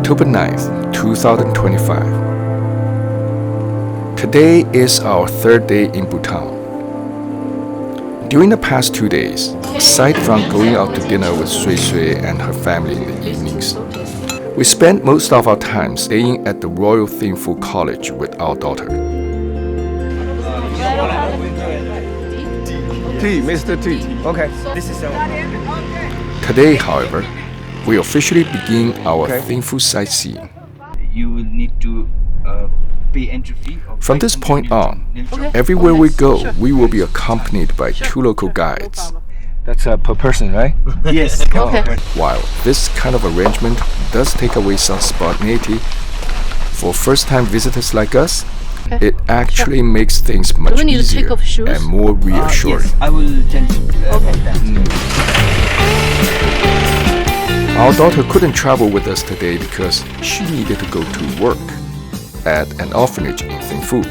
October 9th, 2025. Today is our third day in Bhutan. During the past 2 days, aside from going out to dinner with Suisui and her family in the evenings, we spent most of our time staying at the Royal Thimphu College with our daughter. T, Mr. T. Okay. This is Today, however, we officially begin our Thimphu sightseeing. You will need to pay entry fee. From this point on, everywhere we go, we will be accompanied by 2 local guides. That's per person, right? Yes. Okay. While this kind of arrangement does take away some spontaneity, for first-time visitors like us, it actually makes things much we need to easier take off shoes? and more reassuring. Yes, I will tell you about that. Our daughter couldn't travel with us today because she needed to go to work at an orphanage in Thimphu.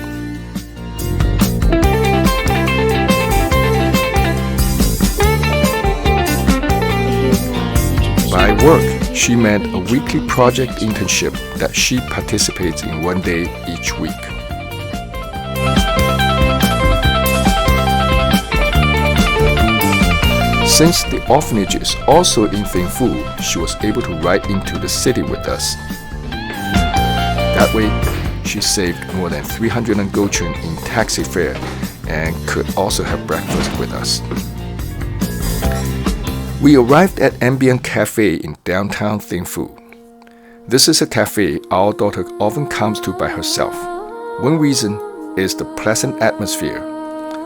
By work, she meant a weekly project internship that she participates in 1 day each week. Since the orphanage is also in Thimphu, she was able to ride into the city with us. That way, she saved more than 300 Ngochen in taxi fare and could also have breakfast with us. We arrived at Ambient Café in downtown Thimphu. This is a cafe our daughter often comes to by herself. One reason is the pleasant atmosphere.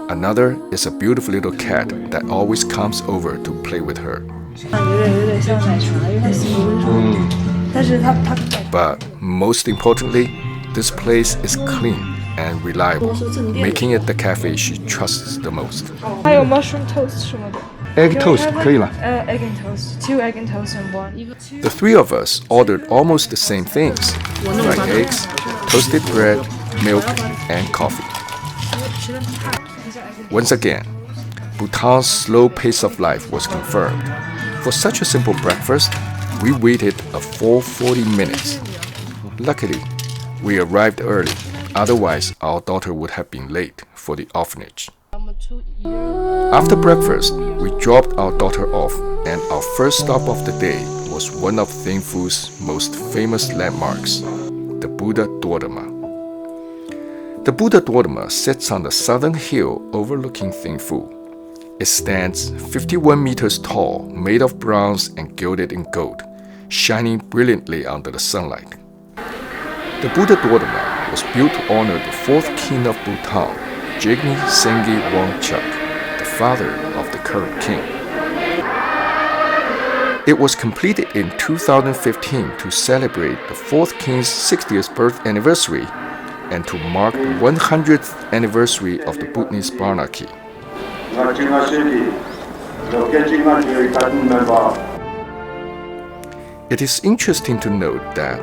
Another is a beautiful little cat that always comes over to play with her. But most importantly, this place is clean and reliable, making it the cafe she trusts the most. 还有 mushroom toast 什么的。 Egg toast 可以了。 egg and toast, 2 egg and toast and 1. The 3 of us ordered almost the same things: fried eggs, toasted bread, milk, and coffee. Once again, Bhutan's slow pace of life was confirmed. For such a simple breakfast, we waited a full 40 minutes. Luckily, we arrived early, otherwise our daughter would have been late for the orphanage. After breakfast, we dropped our daughter off, and our first stop of the day was one of Thimphu's most famous landmarks, the Buddha Dordenma. The Buddha Dordenma sits on the southern hill overlooking Thimphu. It stands 51 meters tall, made of bronze and gilded in gold, shining brilliantly under the sunlight. The Buddha Dordenma was built to honor the 4th king of Bhutan, Jigme Sengi Wangchuk, the father of the current king. It was completed in 2015 to celebrate the 4th king's 60th birth anniversary and to mark the 100th anniversary of the Bhutanese monarchy. It is interesting to note that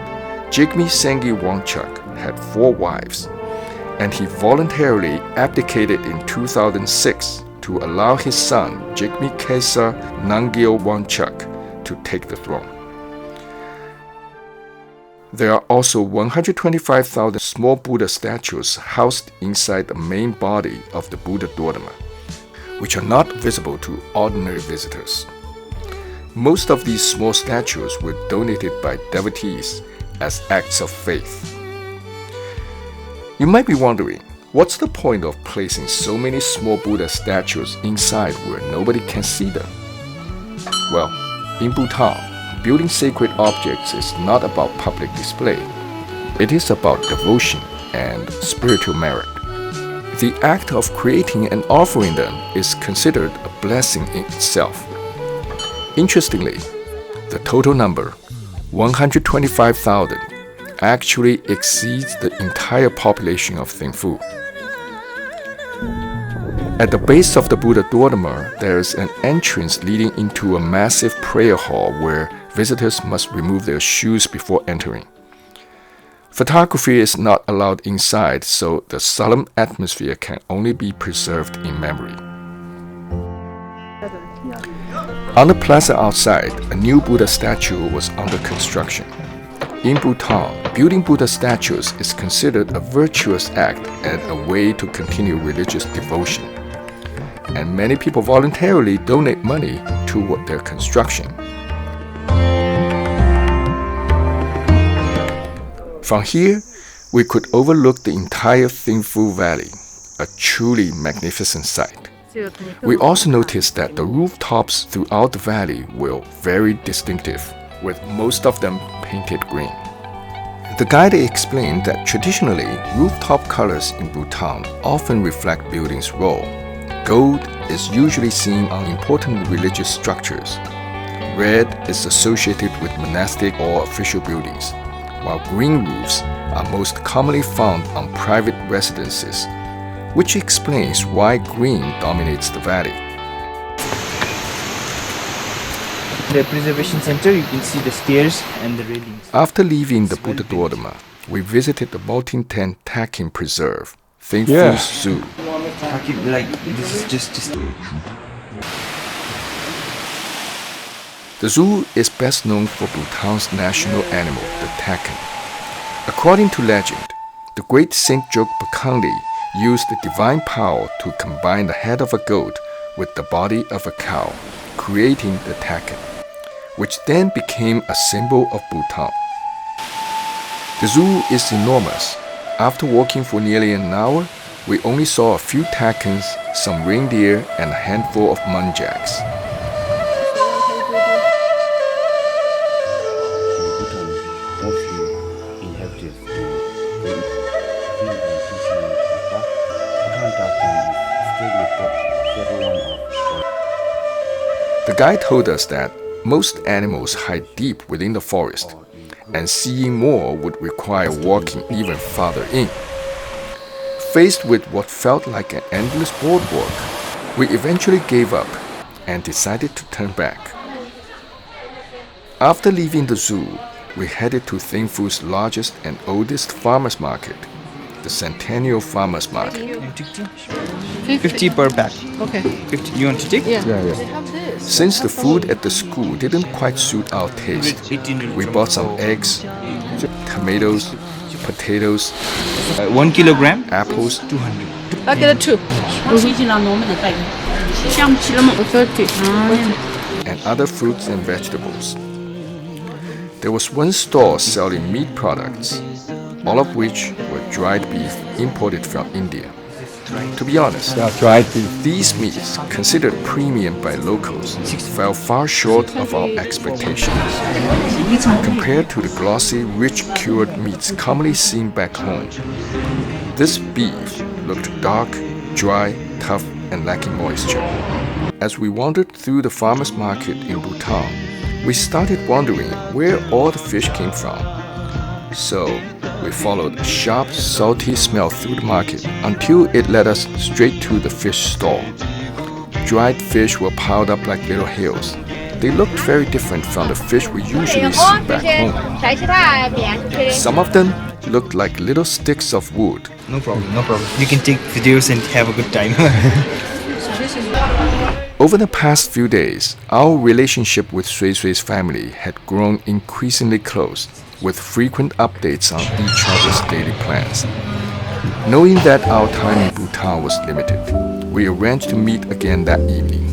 Jigme Sengi Wangchuk had 4 wives, and he voluntarily abdicated in 2006 to allow his son Jigme Kesa Nangyal Wangchuk to take the throne. There are also 125,000 small Buddha statues housed inside the main body of the Buddha Dordenma, which are not visible to ordinary visitors. Most of these small statues were donated by devotees as acts of faith. You might be wondering, what's the point of placing so many small Buddha statues inside where nobody can see them? Well, in Bhutan, building sacred objects is not about public display. It is about devotion and spiritual merit. The act of creating and offering them is considered a blessing in itself. Interestingly, the total number, 125,000, actually exceeds the entire population of Thimphu. At the base of the Buddha Dordenma, there is an entrance leading into a massive prayer hall where visitors must remove their shoes before entering. Photography is not allowed inside, so the solemn atmosphere can only be preserved in memory. On the plaza outside, a new Buddha statue was under construction. In Bhutan, building Buddha statues is considered a virtuous act and a way to continue religious devotion. And many people voluntarily donate money toward their construction. From here, we could overlook the entire Thimphu Valley, a truly magnificent sight. We also noticed that the rooftops throughout the valley were very distinctive, with most of them painted green. The guide explained that traditionally, rooftop colors in Bhutan often reflect buildings' role. Gold is usually seen on important religious structures. Red is associated with monastic or official buildings, while green roofs are most commonly found on private residences, which explains why green dominates the valley. The preservation center, you can see the stairs and the railings. After leaving the Buddha Dordenma, we visited the Motithang Takin Preserve, Thimphu Zoo. Like this is just. The zoo is best known for Bhutan's national animal, the takin. According to legend, the great Saint Jog Bakandi used the divine power to combine the head of a goat with the body of a cow, creating the takin, which then became a symbol of Bhutan. The zoo is enormous. After walking for nearly an hour, we only saw a few takins, some reindeer, and a handful of muntjacs. The guide told us that most animals hide deep within the forest, and seeing more would require walking even farther in. Faced with what felt like an endless boardwalk, we eventually gave up and decided to turn back. After leaving the zoo, we headed to Thimphu's largest and oldest farmers market, the Centenary Farmers Market. 50 per bag. Okay. 50. You want to take? Yeah. Yeah. They have this. Since the food at the school didn't quite suit our taste, we bought some eggs, tomatoes, potatoes, 1 kilogram. apples, 200. I'll get a 2. 30. and other fruits and vegetables. There was one store selling meat products, all of which were dried beef imported from India. To be honest, Dried beef. these meats, considered premium by locals, fell far short of our expectations. Compared to the glossy, rich cured meats commonly seen back home, this beef looked dark, dry, tough, and lacking moisture. As we wandered through the farmers market in Bhutan, we started wondering where all the fish came from. So, we followed a sharp, salty smell through the market until it led us straight to the fish stall. Dried fish were piled up like little hills. They looked very different from the fish we usually see back home. Some of them looked like little sticks of wood. No problem, no problem. You can take videos and have a good time. Over the past few days, our relationship with Suisui's family had grown increasingly close, with frequent updates on each other's daily plans. Knowing that our time in Bhutan was limited, we arranged to meet again that evening,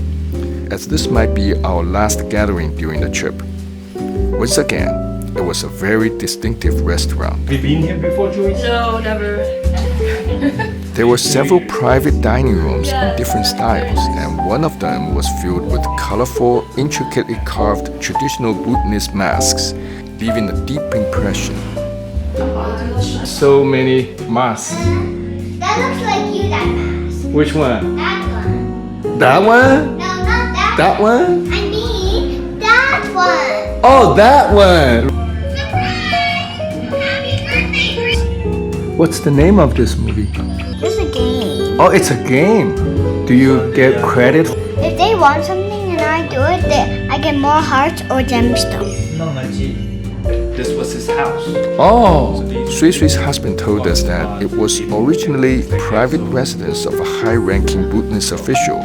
as this might be our last gathering during the trip. Once again, it was a very distinctive restaurant. Have you been here before, Joyce? No, never. There were several private dining rooms in different styles, and one of them was filled with colorful, intricately carved traditional Bhutanese masks, leaving a deep impression. So many masks. That looks like you, that mask. Which one? That one. That one? No, not that That one? one. I mean, that one. Oh, that one! Surprise! Happy birthday, Chris. What's the name of this movie? It's a game. Oh, it's a game. Do you get credit? If they want something and I do it, I get more hearts or gemstones. This was his house. Oh, Suisui's husband told us that it was originally private residence of a high-ranking Bhutanese official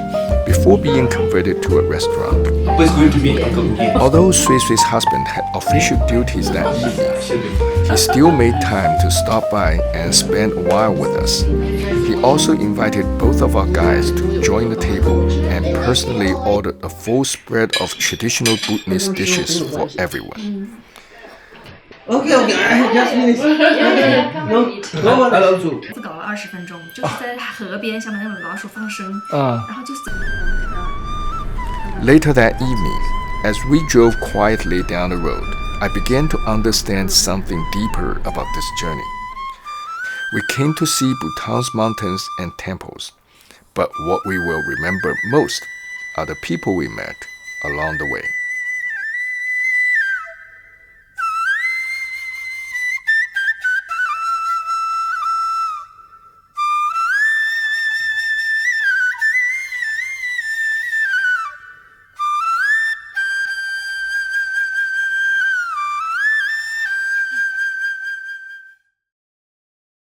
before being converted to a restaurant. Who is going to be Uncle Ugi? Although Suisui's husband had official duties that evening, he still made time to stop by and spend a while with us. He also invited both of our guys to join the table and personally ordered a full spread of traditional Bhutanese dishes for everyone. Okay, I just finished. No, I also. 搞了20分钟，就是在河边想把那种老鼠放生，然后就死。 Later that evening, as we drove quietly down the road, I began to understand something deeper about this journey. We came to see Bhutan's mountains and temples, but what we will remember most are the people we met along the way.